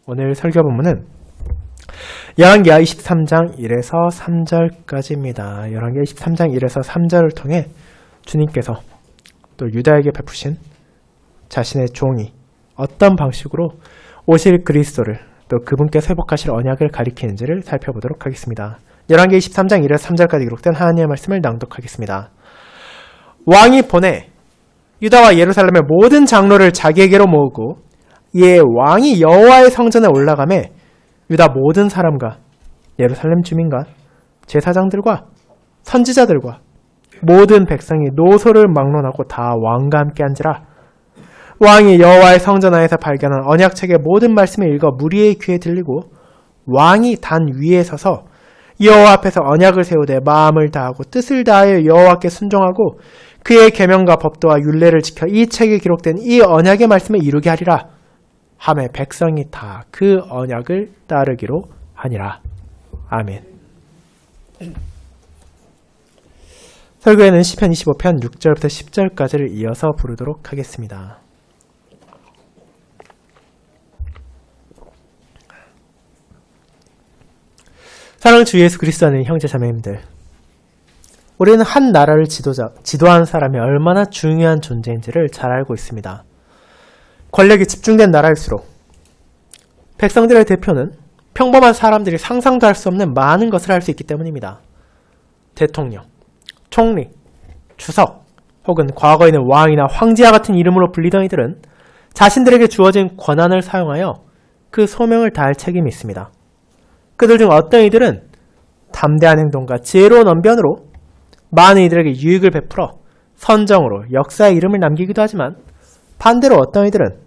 오늘 설교 본문은 열왕기하 23장 1에서 3절까지입니다. 열왕기하 23장 1에서 3절을 통해 주님께서 또 유다에게 베푸신 자신의 종이 어떤 방식으로 오실 그리스도를 또 그분께 회복하실 언약을 가리키는지를 살펴보도록 하겠습니다. 열왕기하 23장 1에서 3절까지 기록된 하나님의 말씀을 낭독하겠습니다. 왕이 보내 유다와 예루살렘의 모든 장로를 자기에게로 모으고 이에 왕이 여호와의 성전에 올라가매 유다 모든 사람과 예루살렘 주민과 제사장들과 선지자들과 모든 백성이 노소를 막론하고 다 왕과 함께 앉으라. 왕이 여호와의 성전 안에서 발견한 언약책의 모든 말씀을 읽어 무리의 귀에 들리고 왕이 단 위에 서서 여호와 앞에서 언약을 세우되 마음을 다하고 뜻을 다하여 여호와께 순종하고 그의 계명과 법도와 율례를 지켜 이 책에 기록된 이 언약의 말씀을 이루게 하리라. 하매 백성이 다 그 언약을 따르기로 하니라. 아멘. 설교에는 시편 25편 6절부터 10절까지를 이어서 부르도록 하겠습니다. 사랑하는 주 예수 그리스도 안에 형제 자매님들, 우리는 한 나라를 지도하는 사람이 얼마나 중요한 존재인지를 잘 알고 있습니다. 권력이 집중된 나라일수록 백성들의 대표는 평범한 사람들이 상상도 할 수 없는 많은 것을 할 수 있기 때문입니다. 대통령, 총리, 주석, 혹은 과거에는 왕이나 황제와 같은 이름으로 불리던 이들은 자신들에게 주어진 권한을 사용하여 그 소명을 다할 책임이 있습니다. 그들 중 어떤 이들은 담대한 행동과 지혜로운 언변으로 많은 이들에게 유익을 베풀어 선정으로 역사의 이름을 남기기도 하지만 반대로 어떤 이들은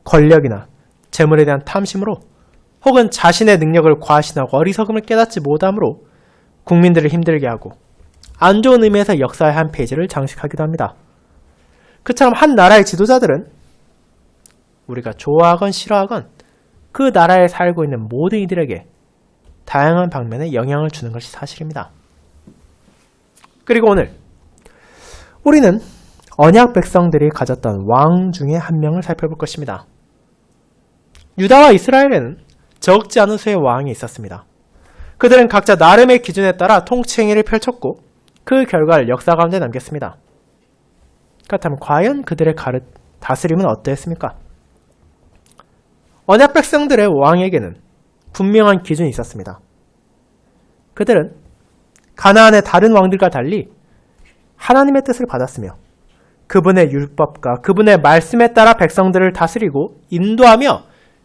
권력이나 재물에 대한 탐심으로 혹은 자신의 능력을 과신하고 어리석음을 깨닫지 못함으로 국민들을 힘들게 하고 안 좋은 의미에서 역사의 한 페이지를 장식하기도 합니다. 그처럼 한 나라의 지도자들은 우리가 좋아하건 싫어하건 그 나라에 살고 있는 모든 이들에게 다양한 방면에 영향을 주는 것이 사실입니다. 그리고 오늘 우리는 언약 백성들이 가졌던 왕 중에 한 명을 살펴볼 것입니다. 유다와 이스라엘에는 적지 않은 수의 왕이 있었습니다. 그들은 각자 나름의 기준에 따라 통치행위를 펼쳤고 그 결과를 역사 가운데 남겼습니다. 그렇다면 과연 그들의 다스림은 어떠했습니까? 언약 백성들의 왕에게는 분명한 기준이 있었습니다. 그들은 가나안의 다른 왕들과 달리 하나님의 뜻을 받았으며 그분의 율법과 그분의 말씀에 따라 백성들을 다스리고 인도하며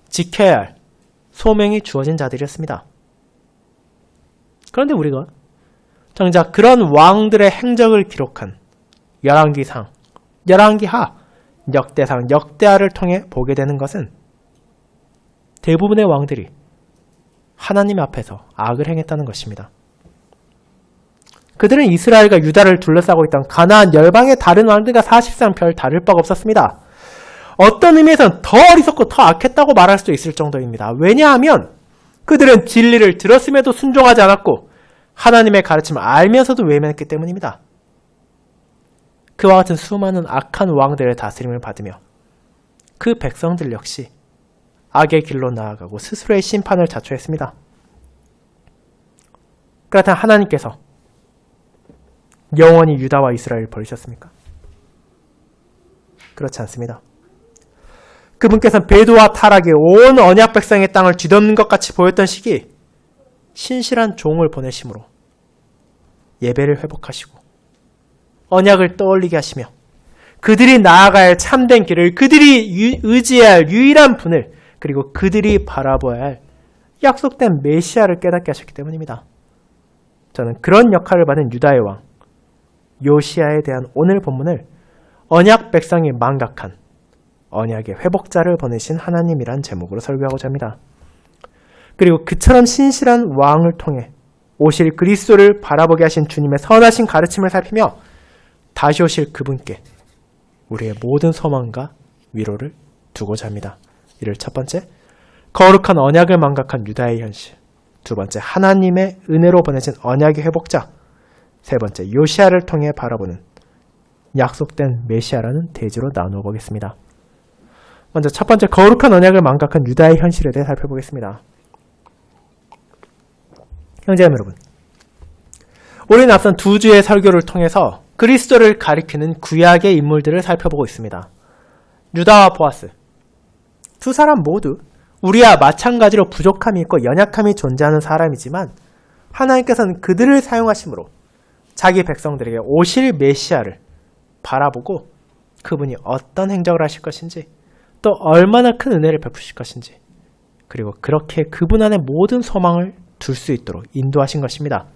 지켜야 할 소명이 주어진 자들이었습니다. 그런데 우리가 정작 그런 왕들의 행적을 기록한 열왕기상, 열왕기하, 역대상, 역대하를 통해 보게 되는 것은 대부분의 왕들이 하나님 앞에서 악을 행했다는 것입니다. 그들은 이스라엘과 유다를 둘러싸고 있던 가나안 열방의 다른 왕들과 사실상 별 다를 바가 없었습니다. 어떤 의미에서는 더 어리석고 더 악했다고 말할 수도 있을 정도입니다. 왜냐하면 그들은 진리를 들었음에도 순종하지 않았고 하나님의 가르침을 알면서도 외면했기 때문입니다. 그와 같은 수많은 악한 왕들의 다스림을 받으며 그 백성들 역시 악의 길로 나아가고 스스로의 심판을 자초했습니다. 그렇다면 하나님께서 영원히 유다와 이스라엘을 버리셨습니까? 그렇지 않습니다. 그분께서는 배도와 타락이 온 언약 백성의 땅을 뒤덮는 것 같이 보였던 시기 신실한 종을 보내심으로 예배를 회복하시고 언약을 떠올리게 하시며 그들이 나아가야 할 참된 길을, 그들이 의지해야 할 유일한 분을, 그리고 그들이 바라봐야 할 약속된 메시아를 깨닫게 하셨기 때문입니다. 저는 그런 역할을 받은 유다의 왕 요시야에 대한 오늘 본문을 언약 백성이 망각한 언약의 회복자를 보내신 하나님이란 제목으로 설교하고자 합니다. 그리고 그처럼 신실한 왕을 통해 오실 그리스도를 바라보게 하신 주님의 선하신 가르침을 살피며 다시 오실 그분께 우리의 모든 소망과 위로를 두고자 합니다. 이를 첫 번째, 거룩한 언약을 망각한 유다의 현실. 두 번째, 하나님의 은혜로 보내진 언약의 회복자. 세 번째, 요시야를 통해 바라보는 약속된 메시아라는 대지로 나누어 보겠습니다. 먼저 첫 번째 거룩한 언약을 망각한 유다의 현실에 대해 살펴보겠습니다. 형제자매 여러분, 우리는 앞선 두 주의 설교를 통해서 그리스도를 가리키는 구약의 인물들을 살펴보고 있습니다. 유다와 보아스, 두 사람 모두 우리와 마찬가지로 부족함이 있고 연약함이 존재하는 사람이지만 하나님께서는 그들을 사용하심으로 자기 백성들에게 오실 메시아를 바라보고 그분이 어떤 행적을 하실 것인지 또 얼마나 큰 은혜를 베푸실 것인지 그리고 그렇게 그분 안에 모든 소망을 둘 수 있도록 인도하신 것입니다.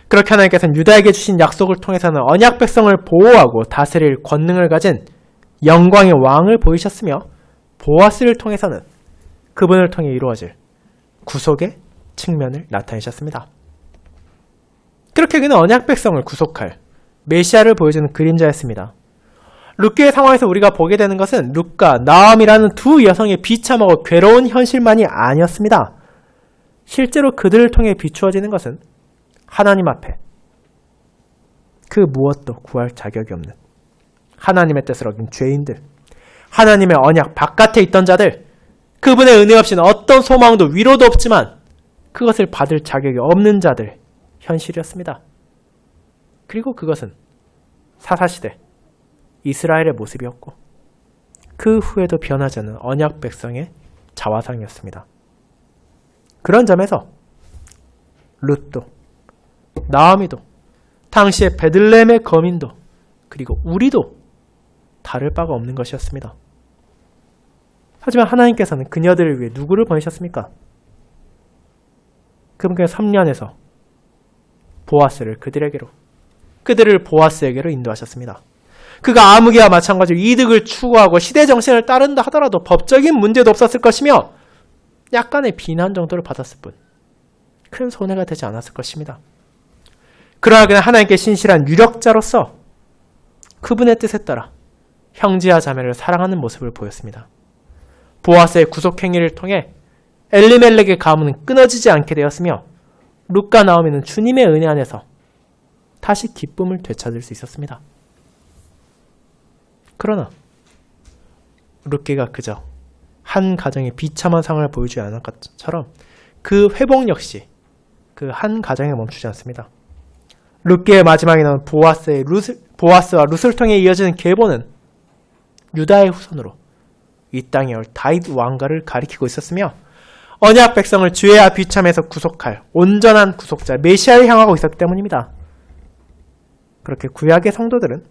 그렇게 하나님께서는 유다에게 주신 약속을 통해서는 언약 백성을 보호하고 다스릴 권능을 가진 영광의 왕을 보이셨으며 보아스를 통해서는 그분을 통해 이루어질 구속의 측면을 나타내셨습니다. 그렇게 그는 언약 백성을 구속할 메시아를 보여주는 그림자였습니다. 룻기의 상황에서 우리가 보게 되는 것은 룻과 나암이라는 두 여성의 비참하고 괴로운 현실만이 아니었습니다. 실제로 그들을 통해 비추어지는 것은 하나님 앞에 그 무엇도 구할 자격이 없는 하나님의 뜻을 어긴 죄인들, 하나님의 언약 바깥에 있던 자들, 그분의 은혜 없이는 어떤 소망도 위로도 없지만 그것을 받을 자격이 없는 자들 현실이었습니다. 그리고 그것은 사사시대 이스라엘의 모습이었고 그 후에도 변하지 않는 언약 백성의 자화상이었습니다. 그런 점에서 룻도 나아미도 당시의 베들레헴의 거민도 그리고 우리도 다를 바가 없는 것이었습니다. 하지만 하나님께서는 그녀들을 위해 누구를 보내셨습니까? 그분께서 3년에서 보아스를 그들을 보아스에게로 인도하셨습니다. 그가 아무개와 마찬가지로 이득을 추구하고 시대 정신을 따른다 하더라도 법적인 문제도 없었을 것이며 약간의 비난 정도를 받았을 뿐 큰 손해가 되지 않았을 것입니다. 그러나 그는 하나님께 신실한 유력자로서 그분의 뜻에 따라 형제와 자매를 사랑하는 모습을 보였습니다. 보아스의 구속행위를 통해 엘리멜렉의 가문은 끊어지지 않게 되었으며 룻과 나오미는 주님의 은혜 안에서 다시 기쁨을 되찾을 수 있었습니다. 그러나 룻기가 그저 한 가정의 비참한 상황을 보여주지 않은 것처럼 그 회복 역시 그 한 가정에 멈추지 않습니다. 룻기의 마지막에 나온 보아스와 룻을 통해 이어지는 계보는 유다의 후손으로 이 땅에 올 다윗 왕가를 가리키고 있었으며 언약 백성을 죄와 비참에서 구속할 온전한 구속자 메시아를 향하고 있었기 때문입니다. 그렇게 구약의 성도들은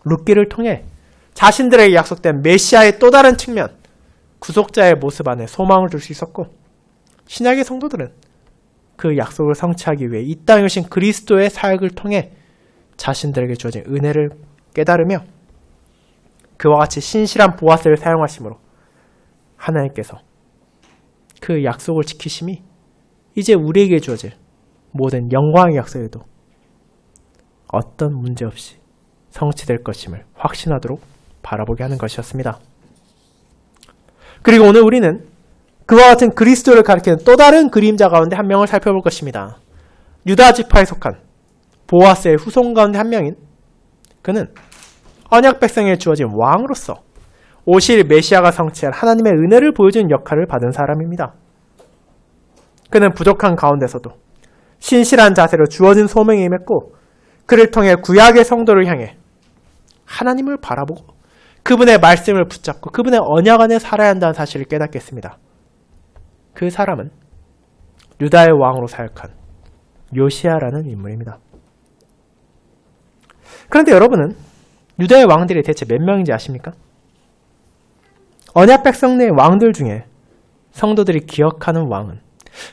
룻기를 통해 자신들에게 약속된 메시아의 또 다른 측면, 구속자의 모습 안에 소망을 둘 수 있었고 신약의 성도들은 그 약속을 성취하기 위해 이 땅에 오신 그리스도의 사역을 통해 자신들에게 주어진 은혜를 깨달으며 그와 같이 신실한 보아스를 사용하심으로 하나님께서 그 약속을 지키심이 이제 우리에게 주어질 모든 영광의 약속에도 어떤 문제 없이 성취될 것임을 확신하도록 바라보게 하는 것이었습니다. 그리고 오늘 우리는 그와 같은 그리스도를 가리키는 또 다른 그림자 가운데 한 명을 살펴볼 것입니다. 유다 지파에 속한 보아스의 후손 가운데 한 명인 그는 언약 백성에 주어진 왕으로서 오실 메시아가 성취할 하나님의 은혜를 보여주는 역할을 받은 사람입니다. 그는 부족한 가운데서도 신실한 자세로 주어진 소명에 임했고 그를 통해 구약의 성도를 향해 하나님을 바라보고 그분의 말씀을 붙잡고 그분의 언약 안에 살아야 한다는 사실을 깨닫겠습니다. 그 사람은 유다의 왕으로 사역한 요시야라는 인물입니다. 그런데 여러분은 유다의 왕들이 대체 몇 명인지 아십니까? 언약 백성 내 왕들 중에 성도들이 기억하는 왕은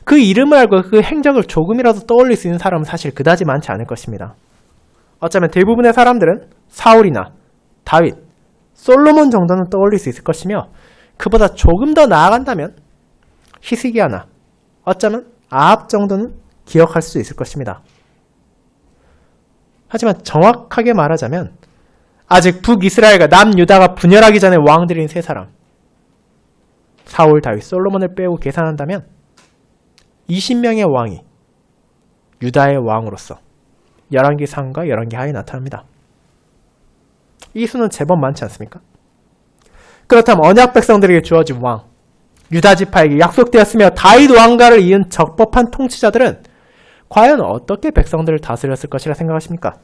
그 이름을 알고 그 행적을 조금이라도 떠올릴 수 있는 사람은 사실 그다지 많지 않을 것입니다. 어쩌면 대부분의 사람들은 사울이나 다윗, 솔로몬 정도는 떠올릴 수 있을 것이며 그보다 조금 더 나아간다면 히스기야나 어쩌면 아합 정도는 기억할 수 있을 것입니다. 하지만 정확하게 말하자면 아직 북이스라엘과 남유다가 분열하기 전에 왕들인 세 사람 사울, 다윗, 솔로몬을 빼고 계산한다면 20명의 왕이 유다의 왕으로서 열왕기 상과 열왕기 하에 나타납니다. 이 수는 제법 많지 않습니까? 그렇다면 언약 백성들에게 주어진 왕, 유다 지파에게 약속되었으며 다윗 왕가를 이은 적법한 통치자들은 과연 어떻게 백성들을 다스렸을 것이라 생각하십니까?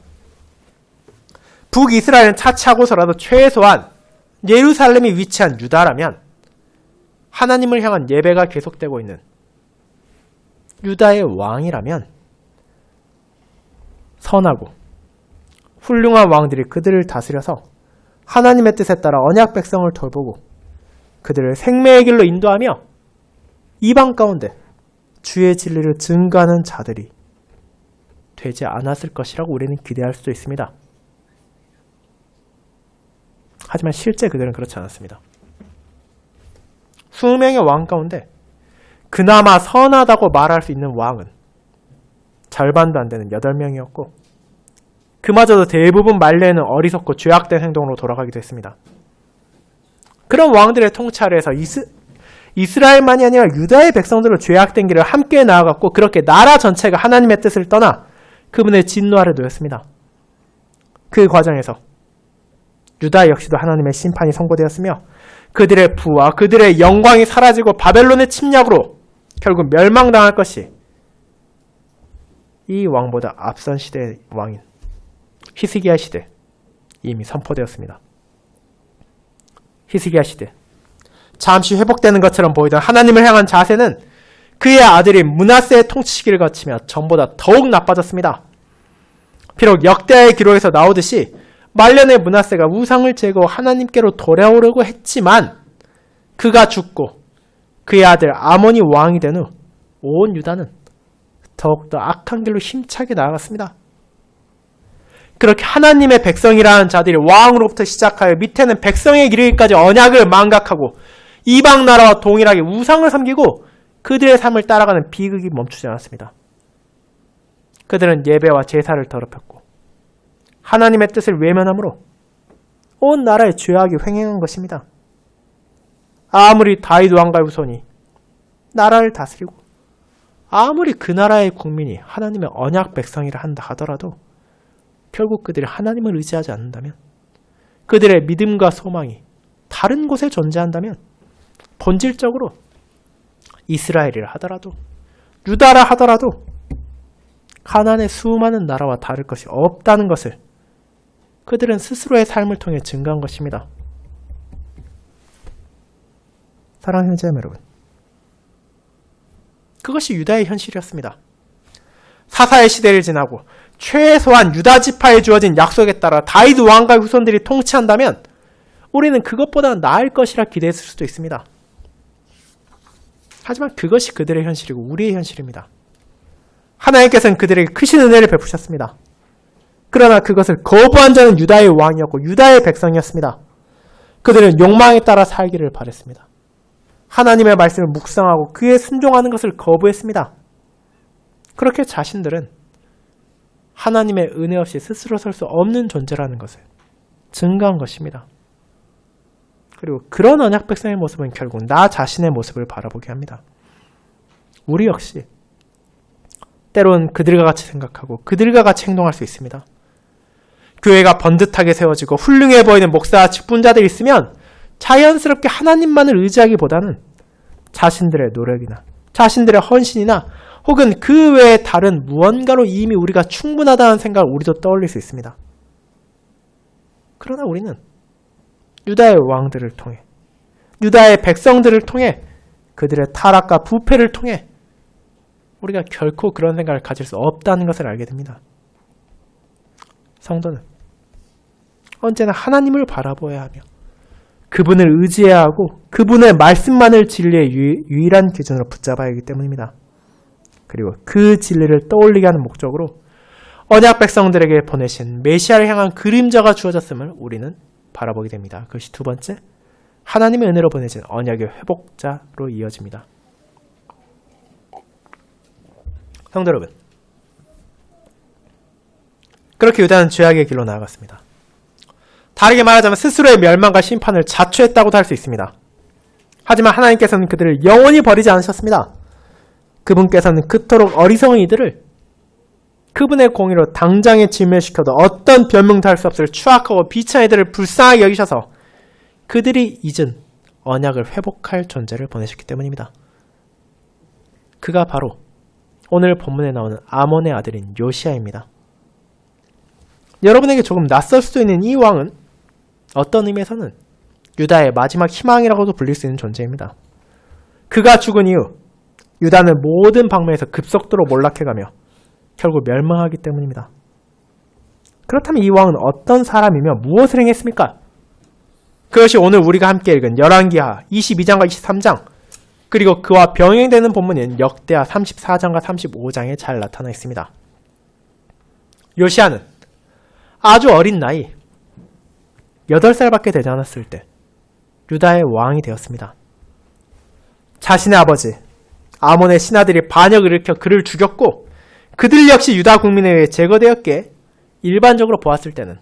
북이스라엘은 차치하고서라도 최소한 예루살렘이 위치한 유다라면 하나님을 향한 예배가 계속되고 있는 유다의 왕이라면 선하고 훌륭한 왕들이 그들을 다스려서 하나님의 뜻에 따라 언약 백성을 돌보고 그들을 생명의 길로 인도하며 이방 가운데 주의 진리를 증거하는 자들이 되지 않았을 것이라고 우리는 기대할 수도 있습니다. 하지만 실제 그들은 그렇지 않았습니다. 수명의 왕 가운데 그나마 선하다고 말할 수 있는 왕은 절반도 안 되는 8명이었고 그마저도 대부분 말레는 어리석고 죄악된 행동으로 돌아가기도 했습니다. 그런 왕들의 통치 아래에서 이스라엘만이 아니라 유다의 백성들은 죄악된 길을 함께 나아갔고 그렇게 나라 전체가 하나님의 뜻을 떠나 그분의 진노 아래 놓였습니다. 그 과정에서 유다 역시도 하나님의 심판이 선고되었으며 그들의 부와 그들의 영광이 사라지고 바벨론의 침략으로 결국 멸망당할 것이 이 왕보다 앞선 시대의 왕인 히스기야 시대 이미 선포되었습니다. 히스기야 시대 잠시 회복되는 것처럼 보이던 하나님을 향한 자세는 그의 아들인 므낫세의 통치 시기를 거치며 전보다 더욱 나빠졌습니다. 비록 역대하의 기록에서 나오듯이 말년의 므낫세가 우상을 제거하고 하나님께로 돌아오려고 했지만 그가 죽고 그의 아들 아몬이 왕이 된 후 온 유다는 더욱더 악한 길로 힘차게 나아갔습니다. 그렇게 하나님의 백성이라는 자들이 왕으로부터 시작하여 밑에는 백성의 이르기까지 언약을 망각하고 이방 나라와 동일하게 우상을 섬기고 그들의 삶을 따라가는 비극이 멈추지 않았습니다. 그들은 예배와 제사를 더럽혔고 하나님의 뜻을 외면함으로 온 나라의 죄악이 횡행한 것입니다. 아무리 다윗 왕가의 후손이 나라를 다스리고 아무리 그 나라의 국민이 하나님의 언약 백성이라 한다 하더라도 결국 그들이 하나님을 의지하지 않는다면 그들의 믿음과 소망이 다른 곳에 존재한다면 본질적으로 이스라엘이라 하더라도 유다라 하더라도 가나안의 수많은 나라와 다를 것이 없다는 것을 그들은 스스로의 삶을 통해 증거한 것입니다. 사랑하는 형제자매 여러분, 그것이 유다의 현실이었습니다. 사사의 시대를 지나고 최소한 유다 지파에 주어진 약속에 따라 다윗 왕가의 후손들이 통치한다면 우리는 그것보다 나을 것이라 기대했을 수도 있습니다. 하지만 그것이 그들의 현실이고 우리의 현실입니다. 하나님께서는 그들에게 크신 은혜를 베푸셨습니다. 그러나 그것을 거부한 자는 유다의 왕이었고 유다의 백성이었습니다. 그들은 욕망에 따라 살기를 바랬습니다. 하나님의 말씀을 묵상하고 그에 순종하는 것을 거부했습니다. 그렇게 자신들은 하나님의 은혜 없이 스스로 설 수 없는 존재라는 것을 증거한 것입니다. 그리고 그런 언약 백성의 모습은 결국 나 자신의 모습을 바라보게 합니다. 우리 역시 때론 그들과 같이 생각하고 그들과 같이 행동할 수 있습니다. 교회가 번듯하게 세워지고 훌륭해 보이는 목사와 직분자들이 있으면 자연스럽게 하나님만을 의지하기보다는 자신들의 노력이나 자신들의 헌신이나 혹은 그 외에 다른 무언가로 이미 우리가 충분하다는 생각을 우리도 떠올릴 수 있습니다. 그러나 우리는 유다의 왕들을 통해 유다의 백성들을 통해 그들의 타락과 부패를 통해 우리가 결코 그런 생각을 가질 수 없다는 것을 알게 됩니다. 성도는 언제나 하나님을 바라보아야 하며 그분을 의지해야 하고 그분의 말씀만을 진리의 유일한 기준으로 붙잡아야 하기 때문입니다. 그리고 그 진리를 떠올리게 하는 목적으로 언약 백성들에게 보내신 메시아를 향한 그림자가 주어졌음을 우리는 바라보게 됩니다. 그것이 두 번째, 하나님의 은혜로 보내진 언약의 회복자로 이어집니다. 성도 여러분, 그렇게 유다는 죄악의 길로 나아갔습니다. 다르게 말하자면 스스로의 멸망과 심판을 자초했다고도 할 수 있습니다. 하지만 하나님께서는 그들을 영원히 버리지 않으셨습니다. 그분께서는 그토록 어리석은 이들을 그분의 공의로 당장에 진멸시켜도 어떤 변명도 할 수 없을 추악하고 비천한 이들을 불쌍하게 여기셔서 그들이 잊은 언약을 회복할 존재를 보내셨기 때문입니다. 그가 바로 오늘 본문에 나오는 아몬의 아들인 요시야입니다. 여러분에게 조금 낯설 수도 있는 이 왕은 어떤 의미에서는 유다의 마지막 희망이라고도 불릴 수 있는 존재입니다. 그가 죽은 이후 유다는 모든 방면에서 급속도로 몰락해가며 결국 멸망하기 때문입니다. 그렇다면 이 왕은 어떤 사람이며 무엇을 행했습니까? 그것이 오늘 우리가 함께 읽은 열왕기하 22장과 23장 그리고 그와 병행되는 본문인 역대하 34장과 35장에 잘 나타나 있습니다. 요시야는 아주 어린 나이 8살밖에 되지 않았을 때 유다의 왕이 되었습니다. 자신의 아버지 아몬의 신하들이 반역을 일으켜 그를 죽였고 그들 역시 유다 국민에 의해 제거되었기에 일반적으로 보았을 때는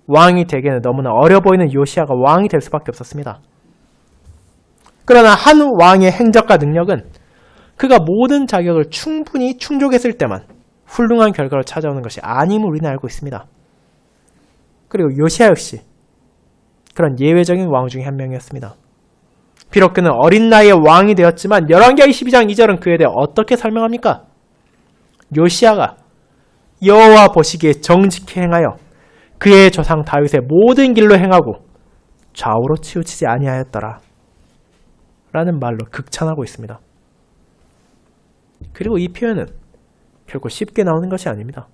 왕이 되기에는 너무나 어려 보이는 요시야가 왕이 될 수밖에 없었습니다. 그러나 한 왕의 행적과 능력은 그가 모든 자격을 충분히 충족했을 때만 훌륭한 결과를 찾아오는 것이 아님을 우리는 알고 있습니다. 그리고 요시야 역시 그런 예외적인 왕 중에 한 명이었습니다. 비록 그는 어린 나이에 왕이 되었지만 열왕기하 22장 2절은 그에 대해 어떻게 설명합니까? 요시야가 여호와 보시기에 정직히 행하여 그의 조상 다윗의 모든 길로 행하고 좌우로 치우치지 아니하였더라 라는 말로 극찬하고 있습니다. 그리고 이 표현은 결코 쉽게 나오는 것이 아닙니다.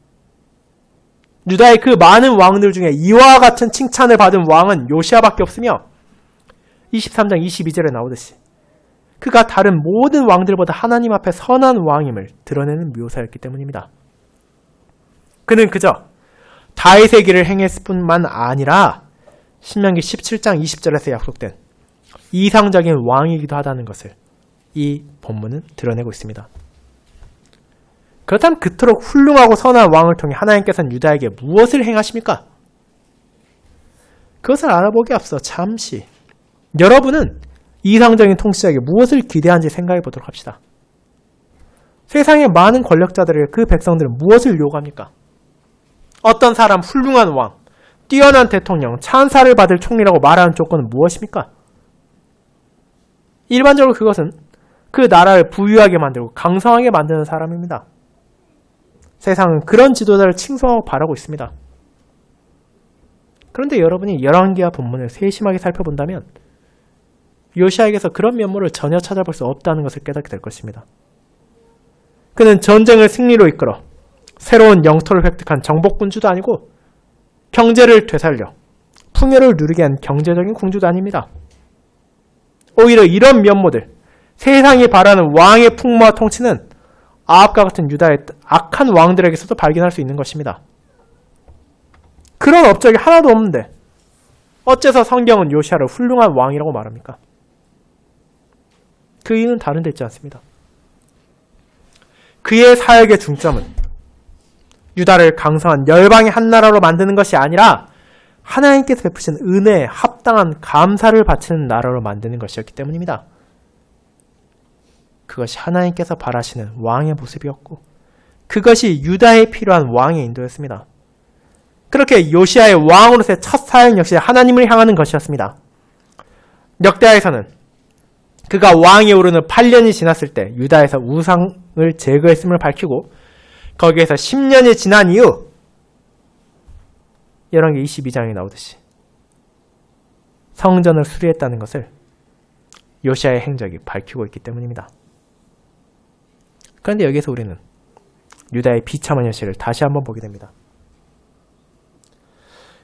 유다의 그 많은 왕들 중에 이와 같은 칭찬을 받은 왕은 요시야밖에 없으며 23장 22절에 나오듯이 그가 다른 모든 왕들보다 하나님 앞에 선한 왕임을 드러내는 묘사였기 때문입니다. 그는 그저 다윗의 길을 행했을 뿐만 아니라 신명기 17장 20절에서 약속된 이상적인 왕이기도 하다는 것을 이 본문은 드러내고 있습니다. 그렇다면 그토록 훌륭하고 선한 왕을 통해 하나님께서는 유다에게 무엇을 행하십니까? 그것을 알아보기에 앞서 잠시 여러분은 이상적인 통치자에게 무엇을 기대하는지 생각해 보도록 합시다. 세상의 많은 권력자들에게 그 백성들은 무엇을 요구합니까? 어떤 사람 훌륭한 왕, 뛰어난 대통령, 찬사를 받을 총리라고 말하는 조건은 무엇입니까? 일반적으로 그것은 그 나라를 부유하게 만들고 강성하게 만드는 사람입니다. 세상은 그런 지도자를 칭송하고 바라고 있습니다. 그런데 여러분이 열왕기하 본문을 세심하게 살펴본다면 요시야에게서 그런 면모를 전혀 찾아볼 수 없다는 것을 깨닫게 될 것입니다. 그는 전쟁을 승리로 이끌어 새로운 영토를 획득한 정복군주도 아니고 경제를 되살려 풍요를 누리게 한 경제적인 궁주도 아닙니다. 오히려 이런 면모들, 세상이 바라는 왕의 풍모와 통치는 아합과 같은 유다의 악한 왕들에게서도 발견할 수 있는 것입니다. 그런 업적이 하나도 없는데 어째서 성경은 요시야를 훌륭한 왕이라고 말합니까? 그 이유는 다른 데 있지 않습니다. 그의 사역의 중점은 유다를 강성한 열방의 한 나라로 만드는 것이 아니라 하나님께서 베푸신 은혜에 합당한 감사를 바치는 나라로 만드는 것이었기 때문입니다. 그것이 하나님께서 바라시는 왕의 모습이었고 그것이 유다에 필요한 왕의 인도였습니다. 그렇게 요시야의 왕으로서의 첫 사역 역시 하나님을 향하는 것이었습니다. 역대하에서는 그가 왕에 오르는 8년이 지났을 때 유다에서 우상을 제거했음을 밝히고 거기에서 10년이 지난 이후 열왕기 22장에 나오듯이 성전을 수리했다는 것을 요시야의 행적이 밝히고 있기 때문입니다. 그런데 여기서 우리는 유다의 비참한 현실을 다시 한번 보게 됩니다.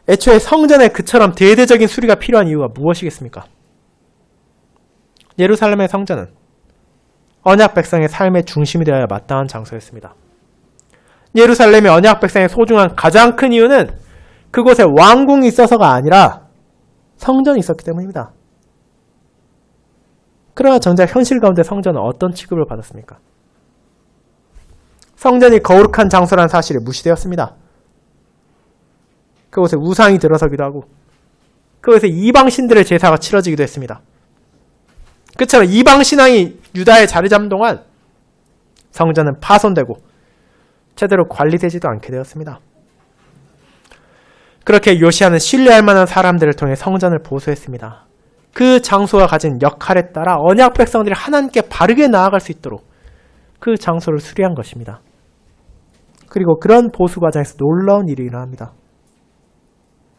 애초에 성전에 그처럼 대대적인 수리가 필요한 이유가 무엇이겠습니까? 예루살렘의 성전은 언약 백성의 삶의 중심이 되어야 마땅한 장소였습니다. 예루살렘의 언약 백성의 소중한 가장 큰 이유는 그곳에 왕궁이 있어서가 아니라 성전이 있었기 때문입니다. 그러나 정작 현실 가운데 성전은 어떤 취급을 받았습니까? 성전이 거룩한 장소라는 사실이 무시되었습니다. 그곳에 우상이 들어서기도 하고 그곳에 이방신들의 제사가 치러지기도 했습니다. 그처럼 이방신앙이 유다에 자리 잡는 동안 성전은 파손되고 제대로 관리되지도 않게 되었습니다. 그렇게 요시야는 신뢰할 만한 사람들을 통해 성전을 보수했습니다. 그 장소가 가진 역할에 따라 언약 백성들이 하나님께 바르게 나아갈 수 있도록 그 장소를 수리한 것입니다. 그리고 그런 보수 과정에서 놀라운 일이 일어납니다.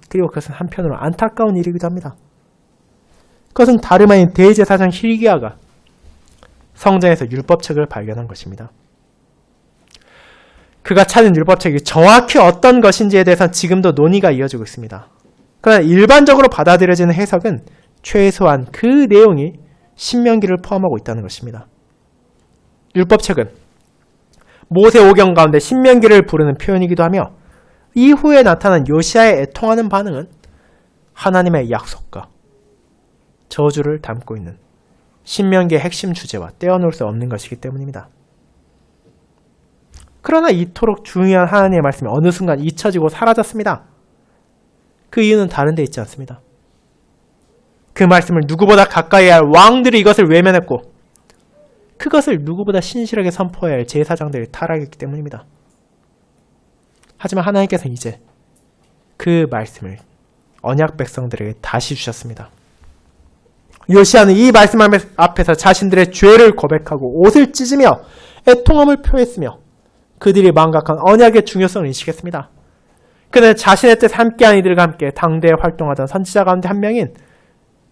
그리고 그것은 한편으로 안타까운 일이기도 합니다. 그것은 다름 아닌 대제사장 hil기야가 성전에서 율법책을 발견한 것입니다. 그가 찾은 율법책이 정확히 어떤 것인지에 대해서는 지금도 논의가 이어지고 있습니다. 그러나 일반적으로 받아들여지는 해석은 최소한 그 내용이 신명기를 포함하고 있다는 것입니다. 율법책은 모세 오경 가운데 신명기를 부르는 표현이기도 하며 이후에 나타난 요시야의 애통하는 반응은 하나님의 약속과 저주를 담고 있는 신명기의 핵심 주제와 떼어놓을 수 없는 것이기 때문입니다. 그러나 이토록 중요한 하나님의 말씀이 어느 순간 잊혀지고 사라졌습니다. 그 이유는 다른 데 있지 않습니다. 그 말씀을 누구보다 가까이 할 왕들이 이것을 외면했고 그것을 누구보다 신실하게 선포해야 할 제사장들이 타락했기 때문입니다. 하지만 하나님께서 이제 그 말씀을 언약 백성들에게 다시 주셨습니다. 요시야는 이 말씀 앞에서 자신들의 죄를 고백하고 옷을 찢으며 애통함을 표했으며 그들이 망각한 언약의 중요성을 인식했습니다. 그는 자신의 뜻 함께한 이들과 함께 당대에 활동하던 선지자 가운데 한 명인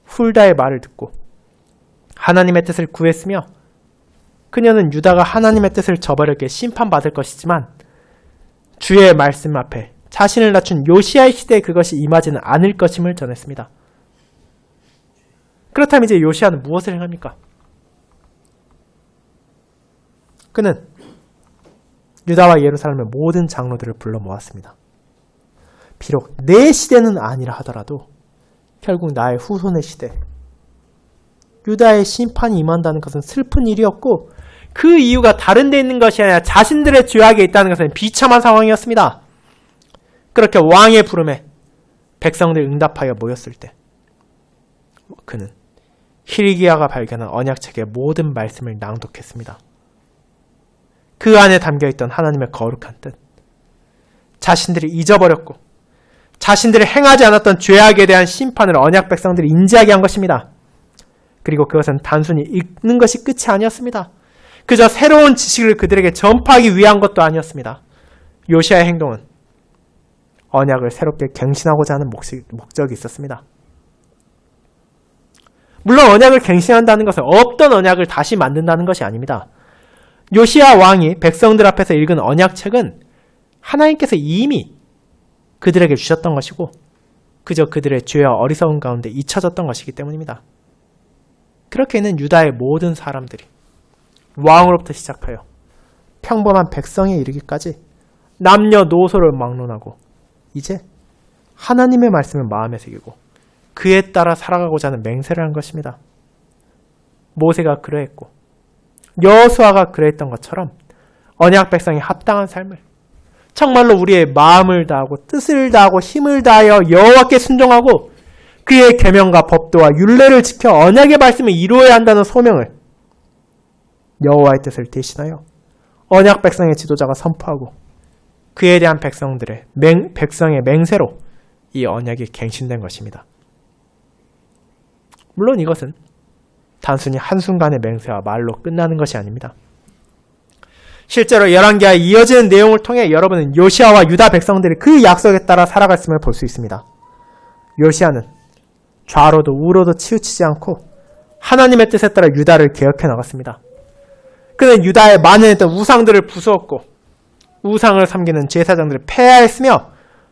훌다의 말을 듣고 하나님의 뜻을 구했으며 그녀는 유다가 하나님의 뜻을 저버렸기에 심판받을 것이지만 주의 말씀 앞에 자신을 낮춘 요시야의 시대에 그것이 임하지는 않을 것임을 전했습니다. 그렇다면 이제 요시야는 무엇을 행합니까? 그는 유다와 예루살렘의 모든 장로들을 불러 모았습니다. 비록 내 시대는 아니라 하더라도 결국 나의 후손의 시대, 유다의 심판이 임한다는 것은 슬픈 일이었고 그 이유가 다른 데 있는 것이 아니라 자신들의 죄악에 있다는 것은 비참한 상황이었습니다. 그렇게 왕의 부름에 백성들이 응답하여 모였을 때 그는 hil기야가 발견한 언약책의 모든 말씀을 낭독했습니다. 그 안에 담겨있던 하나님의 거룩한 뜻, 자신들이 잊어버렸고 자신들이 행하지 않았던 죄악에 대한 심판을 언약 백성들이 인지하게 한 것입니다. 그리고 그것은 단순히 읽는 것이 끝이 아니었습니다. 그저 새로운 지식을 그들에게 전파하기 위한 것도 아니었습니다. 요시야의 행동은 언약을 새롭게 갱신하고자 하는 목적이 있었습니다. 물론 언약을 갱신한다는 것은 없던 언약을 다시 만든다는 것이 아닙니다. 요시야 왕이 백성들 앞에서 읽은 언약책은 하나님께서 이미 그들에게 주셨던 것이고 그저 그들의 죄와 어리석은 가운데 잊혀졌던 것이기 때문입니다. 그렇게는 유다의 모든 사람들이 왕으로부터 시작하여 평범한 백성에 이르기까지 남녀노소를 막론하고 이제 하나님의 말씀을 마음에 새기고 그에 따라 살아가고자 하는 맹세를 한 것입니다. 모세가 그러했고 여호수아가 그러했던 것처럼 언약 백성이 합당한 삶을 정말로 우리의 마음을 다하고 뜻을 다하고 힘을 다하여 여호와께 순종하고 그의 계명과 법도와 율례를 지켜 언약의 말씀을 이루어야 한다는 소명을 여호와의 뜻을 대신하여 언약 백성의 지도자가 선포하고 그에 대한 백성의 맹세로 이 언약이 갱신된 것입니다. 물론 이것은 단순히 한순간의 맹세와 말로 끝나는 것이 아닙니다. 실제로 열왕기하에 이어지는 내용을 통해 여러분은 요시야와 유다 백성들이 그 약속에 따라 살아갔음을 볼 수 있습니다. 요시야는 좌로도 우로도 치우치지 않고 하나님의 뜻에 따라 유다를 개혁해 나갔습니다. 그는 유다에 만연했던 우상들을 부수었고 우상을 섬기는 제사장들을 폐하했으며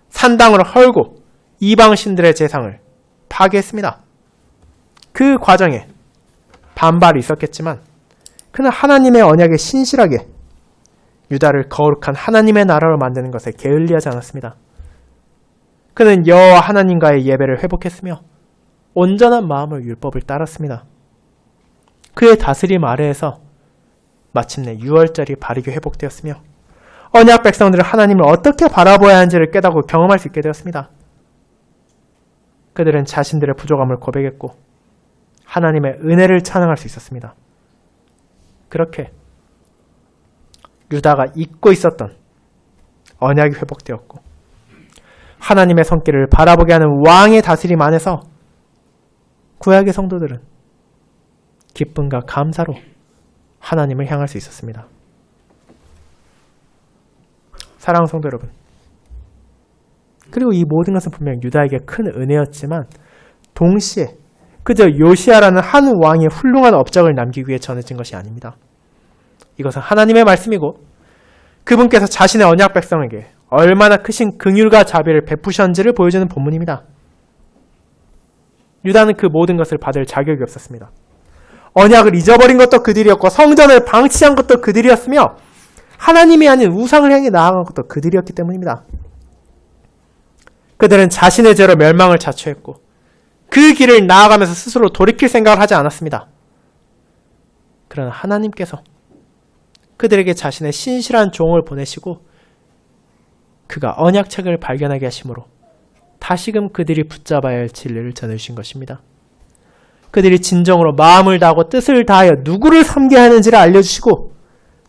산당을 헐고 이방 신들의 제상을 파괴했습니다. 그 과정에 반발이 있었겠지만 그는 하나님의 언약에 신실하게 유다를 거룩한 하나님의 나라로 만드는 것에 게을리하지 않았습니다. 그는 여호와 하나님과의 예배를 회복했으며 온전한 마음으로 율법을 따랐습니다. 그의 다스림 아래에서 마침내 유월절이 바르게 회복되었으며 언약 백성들은 하나님을 어떻게 바라보아야 하는지를 깨닫고 경험할 수 있게 되었습니다. 그들은 자신들의 부족함을 고백했고 하나님의 은혜를 찬양할 수 있었습니다. 그렇게 유다가 잊고 있었던 언약이 회복되었고 하나님의 손길을 바라보게 하는 왕의 다스림 안에서 구약의 성도들은 기쁨과 감사로 하나님을 향할 수 있었습니다. 사랑하는 성도 여러분, 그리고 이 모든 것은 분명 유다에게 큰 은혜였지만 동시에 그저 요시아라는 한 왕의 훌륭한 업적을 남기기 위해 전해진 것이 아닙니다. 이것은 하나님의 말씀이고 그분께서 자신의 언약 백성에게 얼마나 크신 긍휼과 자비를 베푸셨는지를 보여주는 본문입니다. 유다는 그 모든 것을 받을 자격이 없었습니다. 언약을 잊어버린 것도 그들이었고 성전을 방치한 것도 그들이었으며 하나님이 아닌 우상을 향해 나아간 것도 그들이었기 때문입니다. 그들은 자신의 죄로 멸망을 자초했고 그 길을 나아가면서 스스로 돌이킬 생각을 하지 않았습니다. 그러나 하나님께서 그들에게 자신의 신실한 종을 보내시고 그가 언약책을 발견하게 하심으로 다시금 그들이 붙잡아야 할 진리를 전해주신 것입니다. 그들이 진정으로 마음을 다하고 뜻을 다하여 누구를 섬겨야 하는지를 알려주시고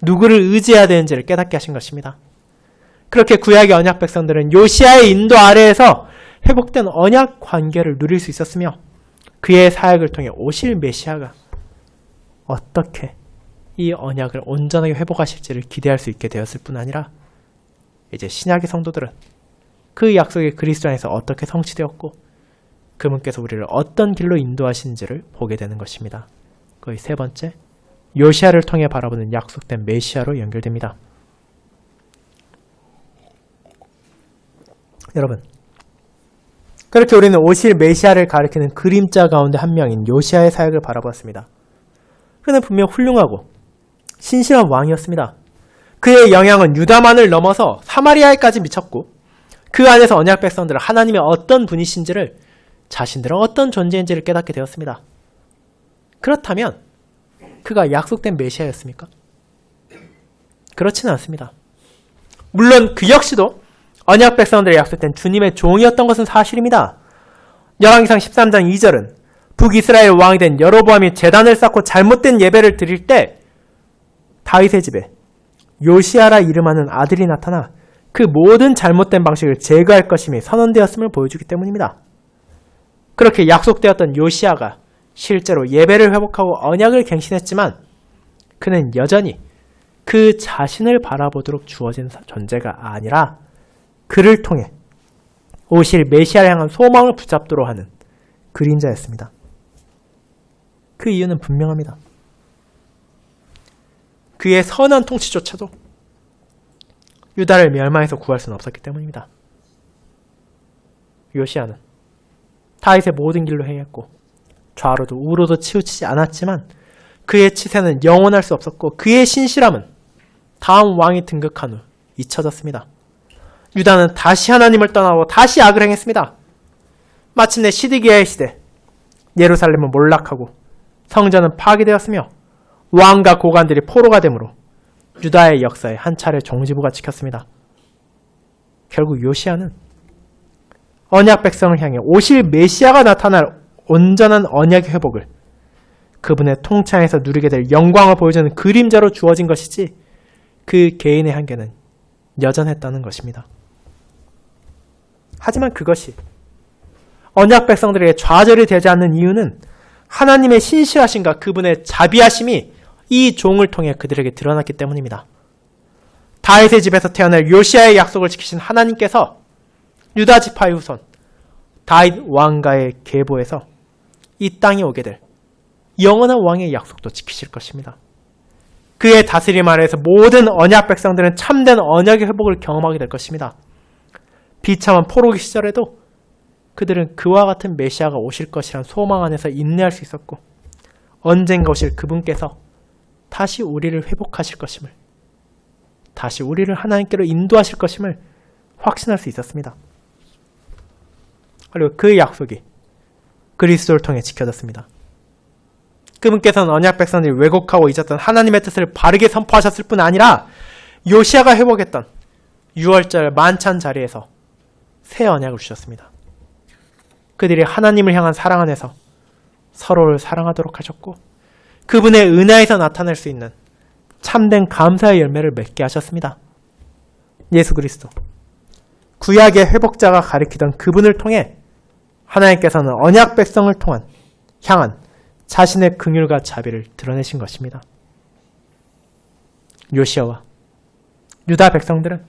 누구를 의지해야 되는지를 깨닫게 하신 것입니다. 그렇게 구약의 언약 백성들은 요시아의 인도 아래에서 회복된 언약 관계를 누릴 수 있었으며 그의 사역을 통해 오실 메시아가 어떻게 이 언약을 온전하게 회복하실지를 기대할 수 있게 되었을 뿐 아니라 이제 신약의 성도들은 그 약속이 그리스도 안에서 어떻게 성취되었고 그분께서 우리를 어떤 길로 인도하시는지를 보게 되는 것입니다. 거의 세 번째, 요시아를 통해 바라보는 약속된 메시아로 연결됩니다. 여러분, 그렇게 우리는 오실 메시아를 가리키는 그림자 가운데 한 명인 요시아의 사역을 바라보았습니다. 그는 분명 훌륭하고 신실한 왕이었습니다. 그의 영향은 유다만을 넘어서 사마리아에까지 미쳤고 그 안에서 언약 백성들은 하나님의 어떤 분이신지를 자신들은 어떤 존재인지를 깨닫게 되었습니다. 그렇다면 그가 약속된 메시아였습니까? 그렇지는 않습니다. 물론 그 역시도 언약 백성들의 약속된 주님의 종이었던 것은 사실입니다. 열왕기상 13장 2절은 북이스라엘 왕이 된 여로보암이 제단을 쌓고 잘못된 예배를 드릴 때 다윗의 집에 요시아라 이름하는 아들이 나타나 그 모든 잘못된 방식을 제거할 것임이 선언되었음을 보여주기 때문입니다. 그렇게 약속되었던 요시아가 실제로 예배를 회복하고 언약을 갱신했지만 그는 여전히 그 자신을 바라보도록 주어진 존재가 아니라 그를 통해 오실 메시아를 향한 소망을 붙잡도록 하는 그림자였습니다. 그 이유는 분명합니다. 그의 선한 통치조차도 유다를 멸망해서 구할 수는 없었기 때문입니다. 요시아는 다윗의 모든 길로 행했고 좌로도 우로도 치우치지 않았지만 그의 치세는 영원할 수 없었고 그의 신실함은 다음 왕이 등극한 후 잊혀졌습니다. 유다는 다시 하나님을 떠나고 다시 악을 행했습니다. 마침내 시드기야의 시대, 예루살렘은 몰락하고 성전은 파괴되었으며 왕과 고관들이 포로가 되므로 유다의 역사에 한 차례 종지부가 찍혔습니다. 결국 요시아는 언약 백성을 향해 오실 메시아가 나타날 온전한 언약의 회복을 그분의 통치하에서 누리게 될 영광을 보여주는 그림자로 주어진 것이지 그 개인의 한계는 여전했다는 것입니다. 하지만 그것이 언약 백성들에게 좌절이 되지 않는 이유는 하나님의 신실하심과 그분의 자비하심이 이 종을 통해 그들에게 드러났기 때문입니다. 다윗의 집에서 태어날 요시아의 약속을 지키신 하나님께서 유다 지파의 후손 다윗 왕가의 계보에서 이 땅에 오게 될 영원한 왕의 약속도 지키실 것입니다. 그의 다스림 아래에서 모든 언약 백성들은 참된 언약의 회복을 경험하게 될 것입니다. 비참한 포로기 시절에도 그들은 그와 같은 메시아가 오실 것이란 소망 안에서 인내할 수 있었고 언젠가 오실 그분께서 다시 우리를 회복하실 것임을, 다시 우리를 하나님께로 인도하실 것임을 확신할 수 있었습니다. 그리고 그 약속이 그리스도를 통해 지켜졌습니다. 그분께서는 언약 백성들이 왜곡하고 잊었던 하나님의 뜻을 바르게 선포하셨을 뿐 아니라 요시아가 회복했던 6월절 만찬 자리에서 새 언약을 주셨습니다. 그들이 하나님을 향한 사랑 안에서 서로를 사랑하도록 하셨고 그분의 은혜에서 나타낼 수 있는 참된 감사의 열매를 맺게 하셨습니다. 예수 그리스도, 구약의 회복자가 가리키던 그분을 통해 하나님께서는 언약 백성을 통한 향한 자신의 긍휼과 자비를 드러내신 것입니다. 요시아와 유다 백성들은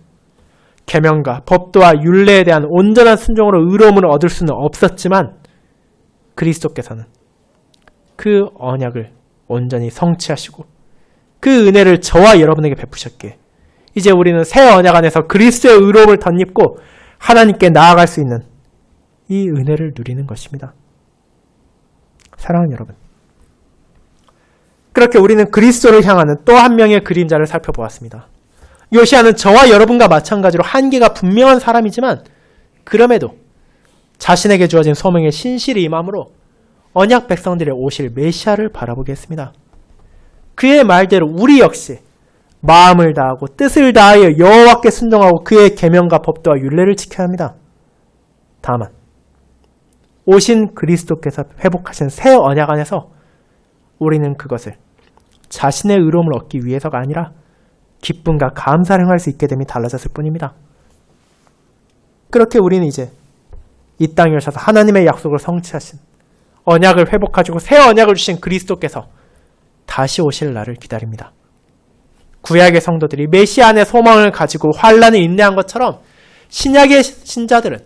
계명과 법도와 율례에 대한 온전한 순종으로 의로움을 얻을 수는 없었지만 그리스도께서는 그 언약을 온전히 성취하시고 그 은혜를 저와 여러분에게 베푸셨기에 이제 우리는 새 언약 안에서 그리스도의 의로움을 덧입고 하나님께 나아갈 수 있는 이 은혜를 누리는 것입니다. 사랑하는 여러분, 그렇게 우리는 그리스도를 향하는 또 한 명의 그림자를 살펴보았습니다. 요시아는 저와 여러분과 마찬가지로 한계가 분명한 사람이지만 그럼에도 자신에게 주어진 소명에 신실히 임함으로 언약 백성들의 오실 메시아를 바라보게 했습니다. 그의 말대로 우리 역시 마음을 다하고 뜻을 다하여 여호와께 순종하고 그의 계명과 법도와 율례를 지켜야 합니다. 다만 오신 그리스도께서 회복하신 새 언약 안에서 우리는 그것을 자신의 의로움을 얻기 위해서가 아니라 기쁨과 감사를 행할 수 있게 됨이 달라졌을 뿐입니다. 그렇게 우리는 이제 이 땅에 오셔서 하나님의 약속을 성취하신 언약을 회복하시고 새 언약을 주신 그리스도께서 다시 오실 날을 기다립니다. 구약의 성도들이 메시아 안에 소망을 가지고 환난을 인내한 것처럼 신약의 신자들은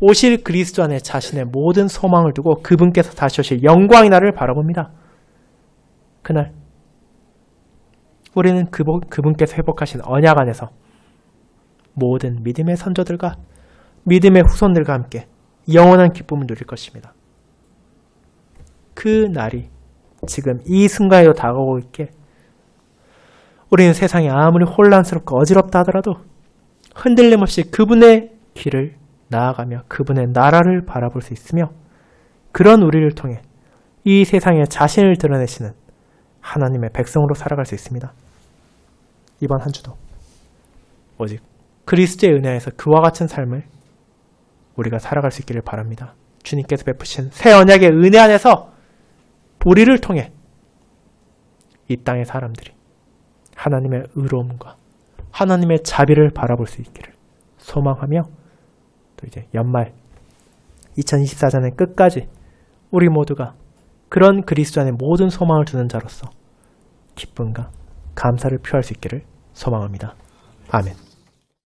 오실 그리스도 안에 자신의 모든 소망을 두고 그분께서 다시 오실 영광의 날을 바라봅니다. 그날 우리는 그분께서 회복하신 언약 안에서 모든 믿음의 선조들과 믿음의 후손들과 함께 영원한 기쁨을 누릴 것입니다. 그 날이 지금 이 순간에도 다가오고 있기에 우리는 세상이 아무리 혼란스럽고 어지럽다 하더라도 흔들림 없이 그분의 길을 나아가며 그분의 나라를 바라볼 수 있으며 그런 우리를 통해 이 세상에 자신을 드러내시는 하나님의 백성으로 살아갈 수 있습니다. 이번 한 주도 오직 그리스도의 은혜 안에서 그와 같은 삶을 우리가 살아갈 수 있기를 바랍니다. 주님께서 베푸신 새 언약의 은혜 안에서 우리를 통해 이 땅의 사람들이 하나님의 의로움과 하나님의 자비를 바라볼 수 있기를 소망하며 또 이제 연말 2024년의 끝까지 우리 모두가 그런 그리스도 안에 모든 소망을 두는 자로서 기쁨과 감사를 표할 수 있기를 소망합니다. 아멘.